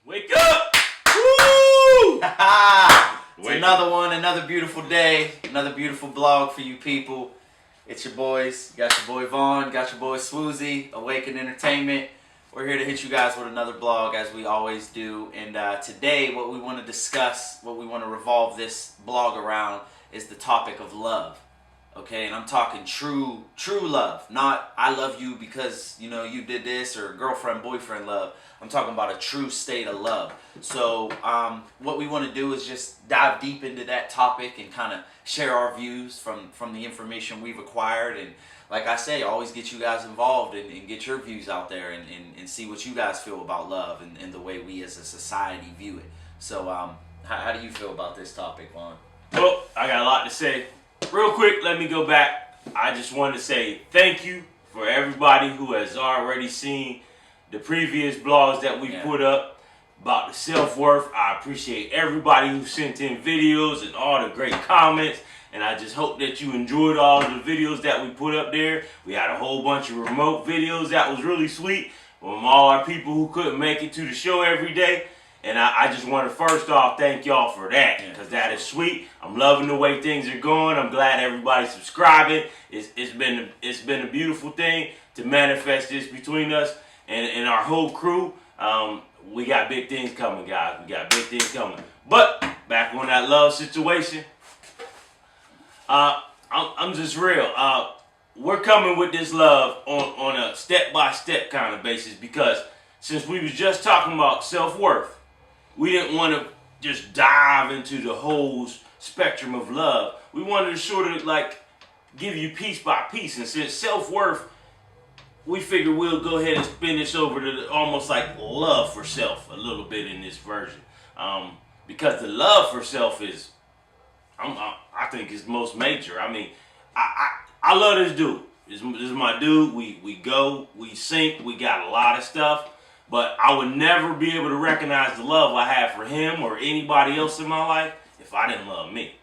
Wake up! Woo! It's another one, another beautiful day, another beautiful vlog for you people. It's your boys. You got your boy Vaughn, got your boy Swoozy, Awaken Entertainment. We're here to hit you guys with another vlog as we always do. And today what we want to discuss, what we want to revolve this vlog around is the topic of love. Okay, and I'm talking true love. Not I love you because, you know, you did this, or girlfriend, boyfriend love. I'm talking about a true state of love. So what we want to do is just dive deep into that topic and kind of share our views from the information we've acquired. And like I say, always get you guys involved and get your views out there and see what you guys feel about love and the way we as a society view it. So how do you feel about this topic, Vaughn? Well, I got a lot to say. Real quick, let me go back. I just wanted to say thank you for everybody who has already seen the previous blogs that we put up about the self-worth. I appreciate everybody who sent in videos and all the great comments. And I just hope that you enjoyed all the videos that we put up there. We had a whole bunch of remote videos that was really sweet from all our people who couldn't make it to the show every day. And I just want to first off thank y'all for that, because that is sweet. I'm loving the way things are going. I'm glad everybody's subscribing. It's been a beautiful thing to manifest this between us and our whole crew. We got big things coming, guys. We got big things coming. But back on that love situation, I'm just real. We're coming with this love on a step-by-step kind of basis, because since we was just talking about self-worth, we didn't want to just dive into the whole spectrum of love. We wanted to sort of like give you piece by piece. And since self-worth, we figured we'll go ahead and spin this over to almost like love for self a little bit in this version. Because the love for self is, I think is most major. I mean, I love this dude. This is my dude. We go, we sync, we got a lot of stuff. But I would never be able to recognize the love I have for him or anybody else in my life if I didn't love me.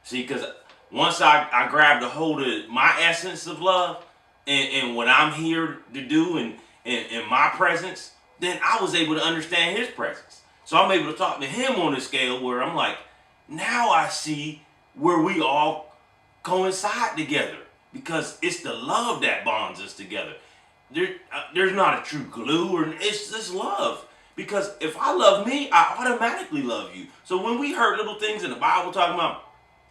See, because once I grabbed a hold of my essence of love and what I'm here to do and my presence, then I was able to understand his presence. So I'm able to talk to him on a scale where I'm like, now I see where we all coincide together, because it's the love that bonds us together. There's not a true glue, or it's just love. Because if I love me, I automatically love you. So when we heard little things in the Bible talking about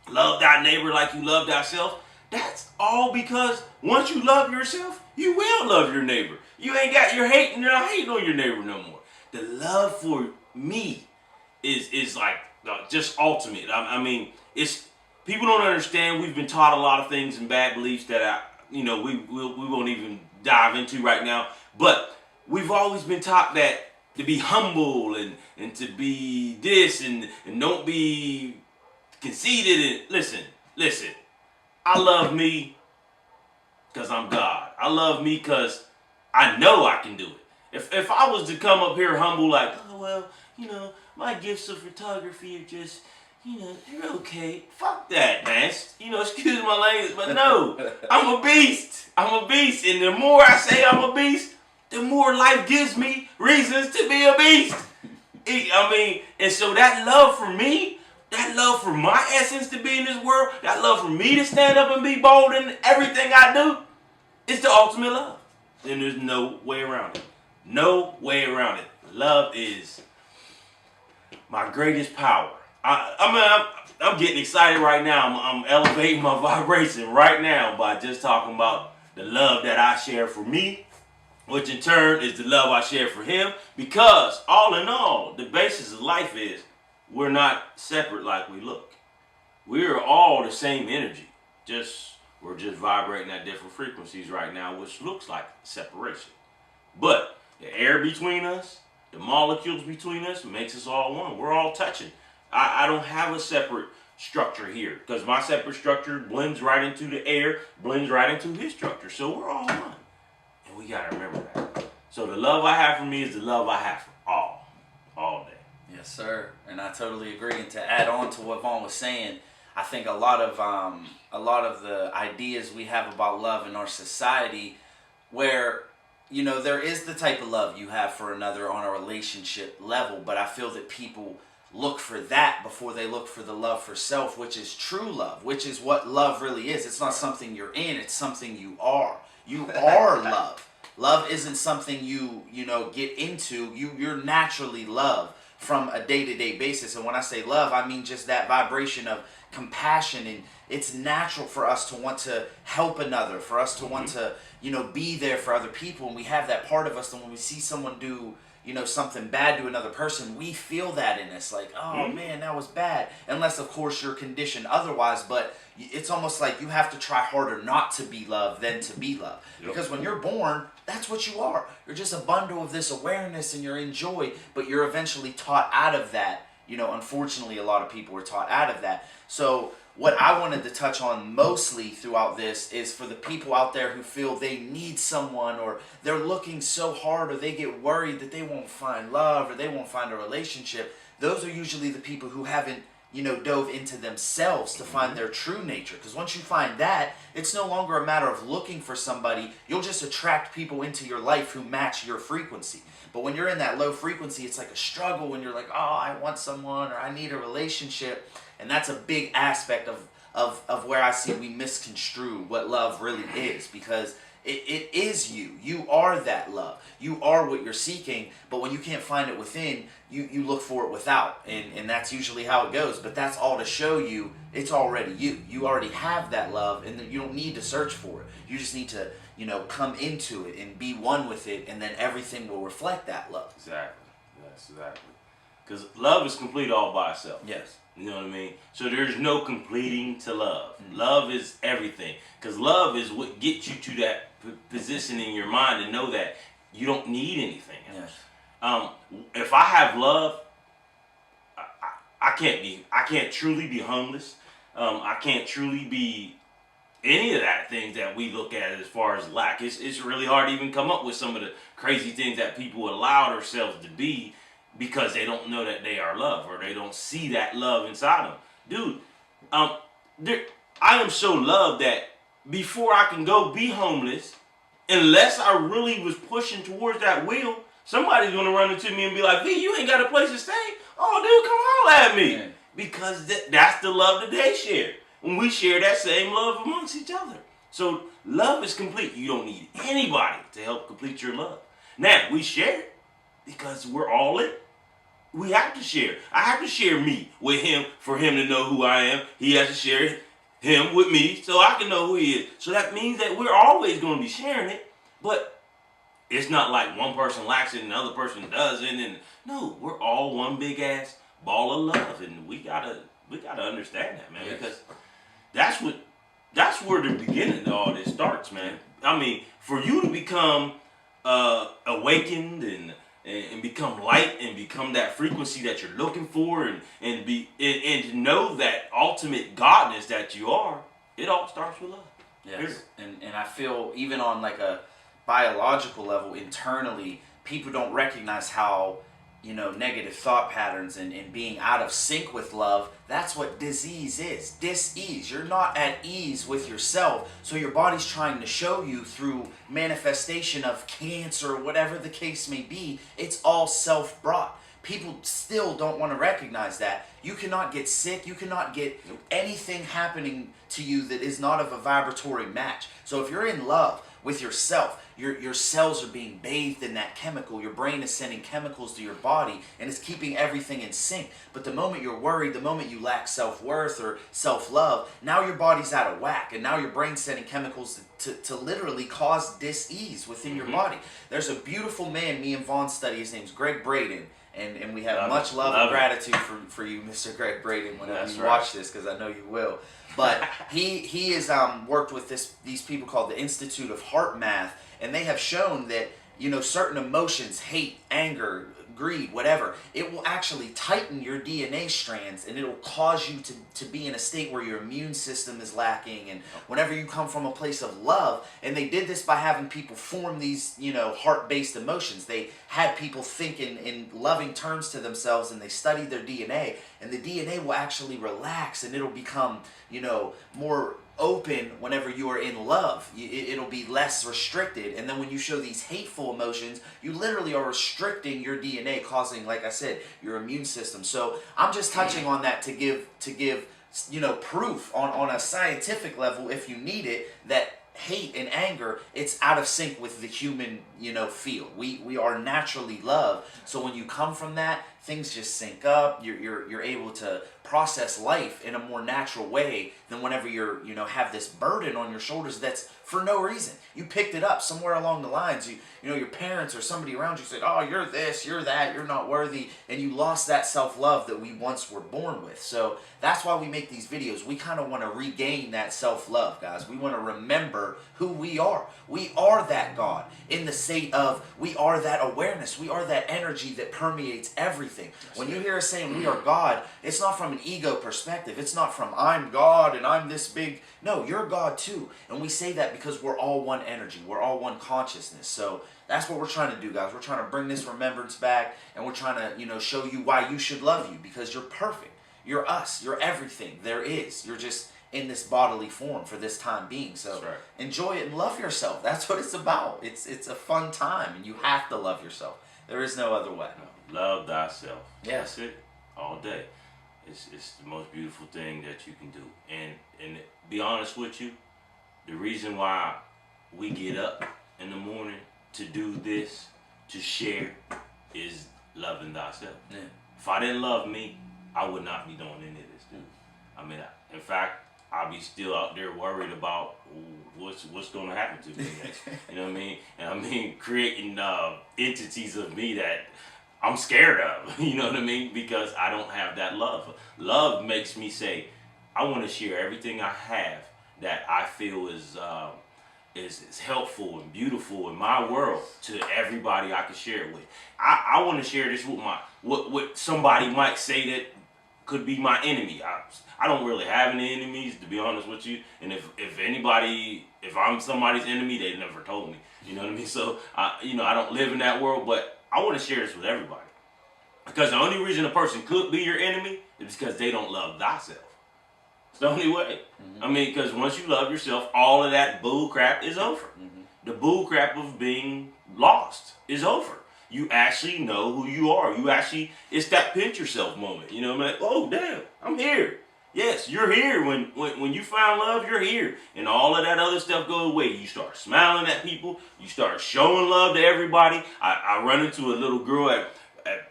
love thy neighbor like you love thyself, that's all because once you love yourself, you will love your neighbor. You're not hating on your neighbor no more. The love for me is like just ultimate. I mean, it's people don't understand. We've been taught a lot of things and bad beliefs that we won't even dive into right now, but we've always been taught that to be humble and to be this and don't be conceited. And listen, I love me because I'm God. I love me because I know I can do it. If I was to come up here humble like, oh well, my gifts of photography are just, they're okay. Fuck that, man. Excuse my language, but no. I'm a beast. And the more I say I'm a beast, the more life gives me reasons to be a beast. And so that love for me, that love for my essence to be in this world, that love for me to stand up and be bold in everything I do, is the ultimate love. And there's no way around it. No way around it. Love is my greatest power. I'm getting excited right now. I'm elevating my vibration right now by just talking about the love that I share for me, which in turn is the love I share for him. Because all in all, the basis of life is we're not separate like we look. We're all the same energy. We're just vibrating at different frequencies right now, which looks like separation. But the air between us, the molecules between us makes us all one. We're all touching. I don't have a separate structure here, because my separate structure blends right into the air, blends right into his structure. So we're all one. And we got to remember that. So the love I have for me is the love I have for all day. Yes, sir. And I totally agree. And to add on to what Vaughn was saying, I think a lot of the ideas we have about love in our society, where you know, there is the type of love you have for another on a relationship level, but I feel that people look for that before they look for the love for self, which is true love, which is what love really is. It's not something you're in, it's something you are. You are love. Love isn't something you know, get into. You're naturally love from a day-to-day basis. And when I say love, I mean just that vibration of compassion, and it's natural for us to want to help another, for us to want to, you know, be there for other people, and we have that part of us. And when we see someone do, you know, something bad to another person, we feel that in us, like, oh man, that was bad. Unless of course you're conditioned otherwise, but it's almost like you have to try harder not to be loved than to be loved. Because when you're born, that's what you are. You're just a bundle of this awareness, and you're in joy, but you're eventually taught out of that. You know, unfortunately, a lot of people are taught out of that. So what I wanted to touch on mostly throughout this is for the people out there who feel they need someone, or they're looking so hard, or they get worried that they won't find love, or they won't find a relationship. Those are usually the people who haven't, you know, dove into themselves to find their true nature. Because once you find that, it's no longer a matter of looking for somebody. You'll just attract people into your life who match your frequency. But when you're in that low frequency, it's like a struggle when you're like, oh, I want someone, or I need a relationship. And that's a big aspect of where I see we misconstrue what love really is, because it is you. You are that love. You are what you're seeking, but when you can't find it within, you look for it without. And that's usually how it goes. But that's all to show you it's already you. You already have that love, and you don't need to search for it. You just need to, you know, come into it and be one with it, and then everything will reflect that love. Exactly. Yes, exactly. Because love is complete all by itself. Yes. You know what I mean? So there's no completing to love. Love is everything. Because love is what gets you to that position in your mind to know that you don't need anything else. Yes. If I have love, I can't truly be homeless. I can't truly be any of that things that we look at as far as lack. It's really hard to even come up with some of the crazy things that people allow themselves to be, because they don't know that they are loved, or they don't see that love inside them. Dude, I am so loved that before I can go be homeless, unless I really was pushing towards that wheel, somebody's going to run into me and be like, V, you ain't got a place to stay? Oh, dude, come holler at me. Man. Because that's the love that they share. When we share that same love amongst each other. So love is complete. You don't need anybody to help complete your love. Now, we share it because we're all in. We have to share. I have to share me with him for him to know who I am. He has to share him with me so I can know who he is. So that means that we're always going to be sharing it, but it's not like one person lacks it and the other person doesn't. And no, we're all one big ass ball of love, and we gotta understand that, man. Yes. Because that's where the beginning of all this starts, man. I mean, for you to become awakened and become light and become that frequency that you're looking for, and to know that ultimate godness that you are, it all starts with love. Yes. And I feel even on like a biological level, internally, people don't recognize how, you know, negative thought patterns and being out of sync with love, that's what disease is. Dis-ease. You're not at ease with yourself, so your body's trying to show you through manifestation of cancer, whatever the case may be. It's all self-brought. People still don't want to recognize that. You cannot get sick. You cannot get anything happening to you that is not of a vibratory match. So if you're in love with yourself, your cells are being bathed in that chemical. Your brain is sending chemicals to your body, and it's keeping everything in sync. But the moment you're worried, the moment you lack self-worth or self-love, now your body's out of whack, and now your brain's sending chemicals to literally cause dis-ease within your body. There's a beautiful man me and Vaughn study. His name's Greg Braden. And we have much love and gratitude for you, Mr. Greg Braden, whenever you watch this, because I know you will. But he has worked with these people called the Institute of Heart Math, and they have shown that, you know, certain emotions, hate, anger, greed, whatever, it will actually tighten your DNA strands, and it will cause you to be in a state where your immune system is lacking. And whenever you come from a place of love, and they did this by having people form these, you know, heart-based emotions. They had people think in loving terms to themselves, and they studied their DNA, and the DNA will actually relax, and it'll become, you know, more open whenever you are in love. It'll be less restricted. And then when you show these hateful emotions, you literally are restricting your DNA, causing, like I said, your immune system. So I'm just touching on that to give proof on a scientific level, if you need it, that hate and anger, it's out of sync with the human feel. We are naturally love. So when you come from that, things just sync up. You're able to process life in a more natural way than whenever you're have this burden on your shoulders that's for no reason. You picked it up somewhere along the lines. Your parents or somebody around you said, oh, you're this, you're that, you're not worthy, and you lost that self-love that we once were born with. So that's why we make these videos. We kind of want to regain that self-love, guys. We want to remember who we are. We are that God in the state of, we are that awareness. We are that energy that permeates everything. When you hear us saying we are God, it's not from an ego perspective. It's not from I'm God and I'm this big. No, you're God too. And we say that because we're all one energy. We're all one consciousness. So that's what we're trying to do, guys. We're trying to bring this remembrance back, and we're trying to, show you why you should love you, because you're perfect. You're us. You're everything there is. You're just in this bodily form for this time being. So right. Enjoy it and love yourself. That's what it's about. It's a fun time, and you have to love yourself. There is no other way. Love thyself. Yeah. That's it. All day. It's the most beautiful thing that you can do. And be honest with you, the reason why we get up in the morning to do this, to share, is loving thyself. Yeah. If I didn't love me, I would not be doing any of this. I mean, in fact, I'll be still out there worried about what's going to happen to me next. You know what I mean? And I mean, creating entities of me that I'm scared of. You know what I mean? Because I don't have that love. Love makes me say, I want to share everything I have that I feel is helpful and beautiful in my world to everybody I can share it with. I want to share this with what somebody might say that could be my enemy. I don't really have any enemies, to be honest with you. And if I'm somebody's enemy, they never told me. You know what I mean? So I don't live in that world, but I want to share this with everybody. Because the only reason a person could be your enemy is because they don't love thyself. It's the only way. Mm-hmm. I mean, because once you love yourself, all of that bull crap is over. Mm-hmm. The bull crap of being lost is over. You actually know who you are. It's that pinch yourself moment. You know what I mean? Oh, damn, I'm here. Yes, you're here. When you find love, you're here. And all of that other stuff goes away. You start smiling at people. You start showing love to everybody. I run into a little girl at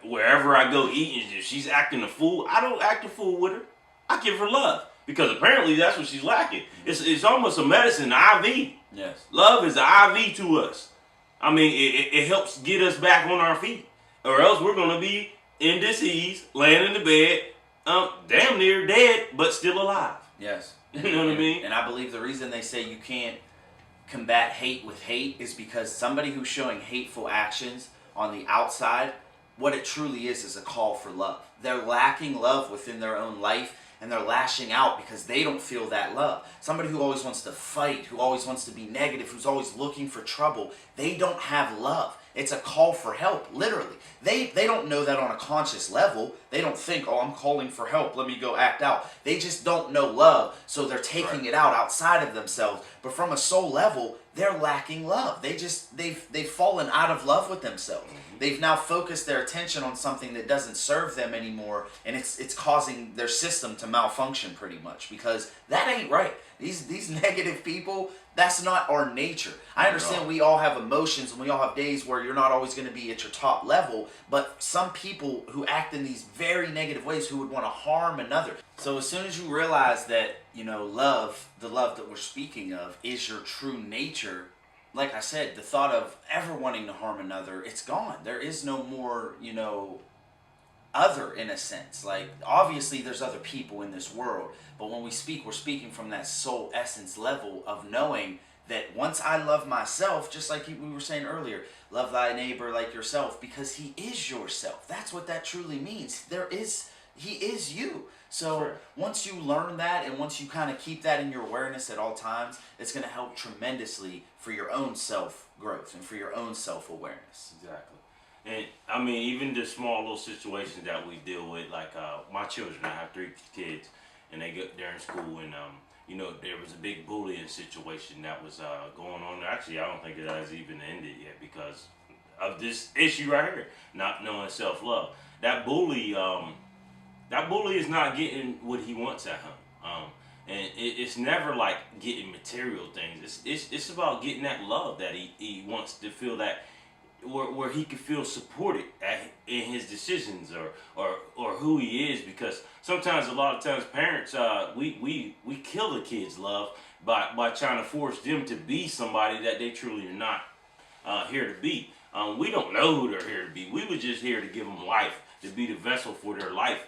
wherever I go eat, and if she's acting a fool, I don't act a fool with her. I give her love. Because apparently that's what she's lacking. It's almost a medicine, IV. Yes. Love is an IV to us. I mean, it helps get us back on our feet. Or else we're going to be in disease, laying in the bed, damn near dead, but still alive. Yes. You know what I mean? And I believe the reason they say you can't combat hate with hate is because somebody who's showing hateful actions on the outside, what it truly is a call for love. They're lacking love within their own life, and they're lashing out because they don't feel that love. Somebody who always wants to fight, who always wants to be negative, who's always looking for trouble, they don't have love. It's a call for help, literally. They don't know that on a conscious level. They don't think, oh, I'm calling for help, let me go act out. They just don't know love, so they're taking it out outside of themselves. But from a soul level, they're lacking love. They've fallen out of love with themselves. They've now focused their attention on something that doesn't serve them anymore, and it's causing their system to malfunction pretty much, because that ain't right. These negative people, that's not our nature. I understand we all have emotions and we all have days where you're not always going to be at your top level, but some people who act in these very negative ways who would want to harm another. So as soon as you realize that, love, the love that we're speaking of, is your true nature, like I said, the thought of ever wanting to harm another, it's gone. There is no more, other in a sense. Like, obviously there's other people in this world, but when we speak, we're speaking from that soul essence level of knowing that once I love myself, just like we were saying earlier, love thy neighbor like yourself, because he is yourself. That's what that truly means. He is you. So sure. Once you learn that, and once you kind of keep that in your awareness at all times, it's going to help tremendously for your own self-growth and for your own self-awareness. Exactly. And I mean, even the small little situations that we deal with, like my children, I have 3 kids, and they get there in school, and you know, there was a big bullying situation that was going on. Actually, I don't think it has even ended yet because of this issue right here, not knowing self-love. That bully is not getting what he wants at home. And it's never like getting material things. It's about getting that love that he wants to feel, that where he can feel supported in his decisions or who he is. Because sometimes, a lot of times, parents we kill the kids' love by trying to force them to be somebody that they truly are not here to be. We don't know who they're here to be. We were just here to give them life, to be the vessel for their life.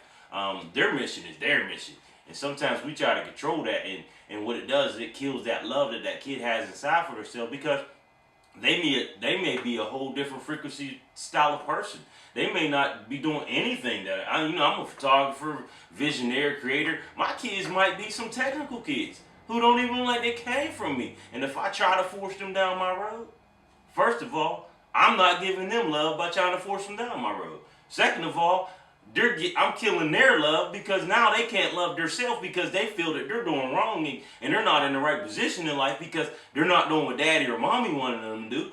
Their mission is their mission. And sometimes we try to control that, and what it does is it kills that love that kid has inside for themselves, because they may be a whole different frequency style of person. They may not be doing anything that I'm a photographer, visionary, creator. My kids might be some technical kids who don't even look like they came from me. And if I try to force them down my road, first of all, I'm not giving them love by trying to force them down my road. Second of all, I'm killing their love, because now they can't love themselves because they feel that they're doing wrong, and they're not in the right position in life because they're not doing what daddy or mommy wanted them to do,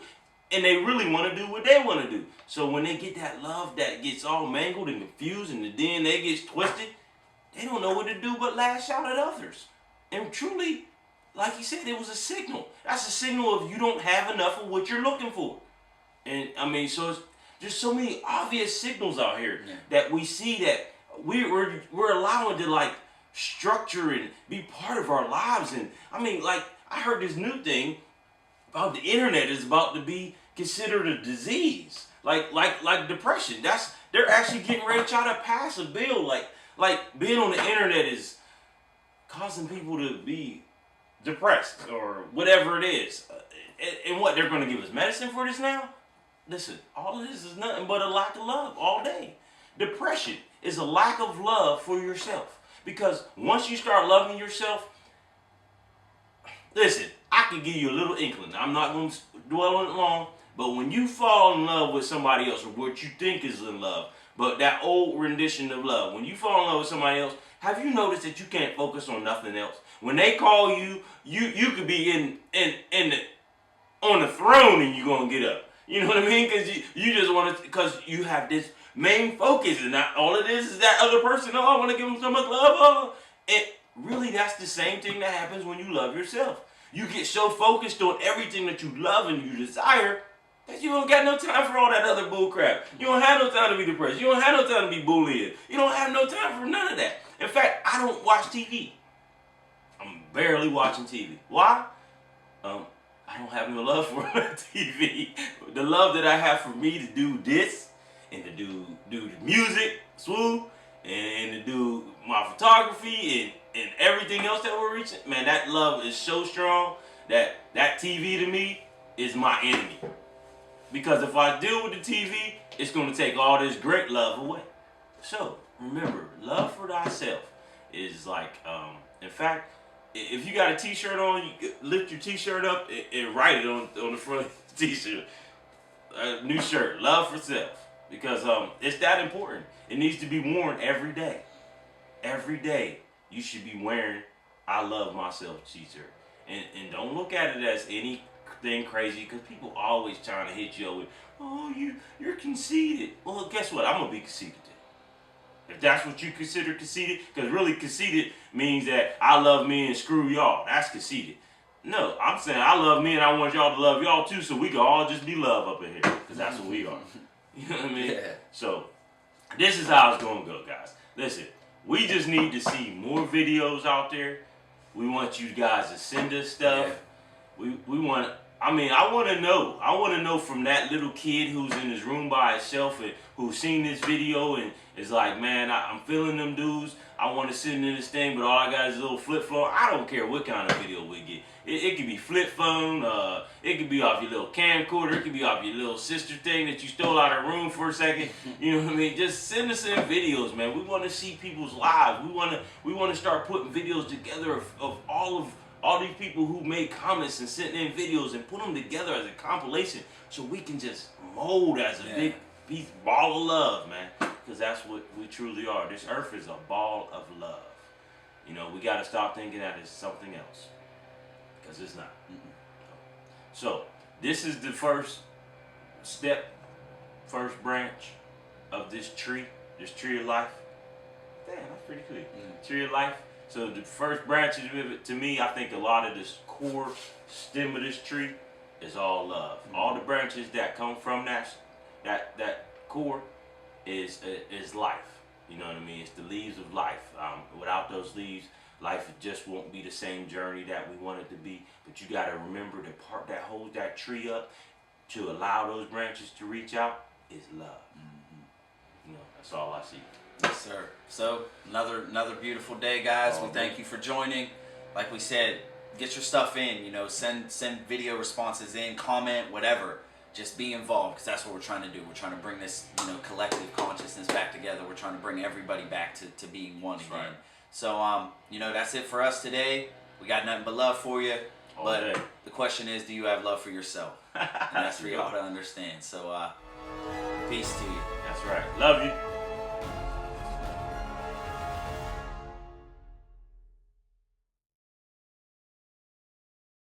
and they really want to do what they want to do. So when they get that love that gets all mangled and confused and the DNA gets twisted, they don't know what to do but lash out at others. And truly, like you said, it was a signal. That's a signal of you don't have enough of what you're looking for. And I mean, so there's so many obvious signals out here that we see that we're allowing to like structure and be part of our lives. And I mean, like, I heard this new thing about the internet is about to be considered a disease, like depression. They're actually getting ready to try to pass a bill like being on the internet is causing people to be depressed or whatever it is. And what, they're going to give us medicine for this now? Listen, all of this is nothing but a lack of love all day. Depression is a lack of love for yourself. Because once you start loving yourself, listen, I can give you a little inkling. I'm not going to dwell on it long, but when you fall in love with somebody else, or what you think is in love, but that old rendition of love, when you fall in love with somebody else, have you noticed that you can't focus on nothing else? When they call you, you could be on the throne and you're going to get up. You know what I mean? Because you just want to, because you have this main focus, and not all it is that other person. Oh, I want to give them so much love. Oh. And really, that's the same thing that happens when you love yourself. You get so focused on everything that you love and you desire that you don't got no time for all that other bull crap. You don't have no time to be depressed. You don't have no time to be bullied. You don't have no time for none of that. In fact, I don't watch TV. I'm barely watching TV. Why? I don't have no love for TV. The love that I have for me to do this, and to do the music, swoop, and to do my photography and everything else that we're reaching, man, that love is so strong that TV to me is my enemy. Because if I deal with the TV, it's going to take all this great love away. So remember, love for thyself is like, in fact, if you got a t-shirt on, you lift your t-shirt up and write it on the front of the t-shirt. A new shirt, love for self. Because it's that important. It needs to be worn every day. Every day you should be wearing I love myself t-shirt. And don't look at it as anything crazy, because people always trying to hit you with, oh, you're conceited. Well, guess what? I'm going to be conceited. If that's what you consider conceited, because really conceited means that I love me and screw y'all. That's conceited. No, I'm saying I love me and I want y'all to love y'all too, so we can all just be love up in here, because that's what we are. You know what I mean? Yeah. So this is how it's going to go, guys. Listen, we just need to see more videos out there. We want you guys to send us stuff. Yeah. We want, I want to know. I want to know from that little kid who's in his room by himself and who's seen this video and is like, man, I'm feeling them dudes. I want to sit in this thing, but all I got is a little flip phone. I don't care what kind of video we get. It could be flip phone. It could be off your little camcorder. It could be off your little sister thing that you stole out of her room for a second. You know what I mean? Just send us in videos, man. We want to see people's lives. We want to start putting videos together of all these people who made comments and sent in videos and put them together as a compilation, so we can just mold as a big piece, ball of love, man. Because that's what we truly are. This earth is a ball of love. You know, we got to stop thinking that it's something else, because it's not. So this is the first step, first branch of this tree of life. Damn, that's pretty cool. Tree of life. So the first branches of it, to me, I think a lot of this core stem of this tree is all love. All the branches that come from that core is life. You know what I mean? It's the leaves of life. Without those leaves, life just won't be the same journey that we want it to be. But you got to remember the part that holds that tree up to allow those branches to reach out is love. You know, that's all I see. Yes, sir. So another beautiful day, guys. We thank you for joining. Like we said, get your stuff in. You know, send video responses in, comment, whatever. Just be involved, because that's what we're trying to do. We're trying to bring this, you know, collective consciousness back together. We're trying to bring everybody back to being one again. Right. So you know, that's it for us today. We got nothing but love for you. All but day. the question is, do you have love for yourself? And that's for y'all to understand. So peace to you. That's right. Love you.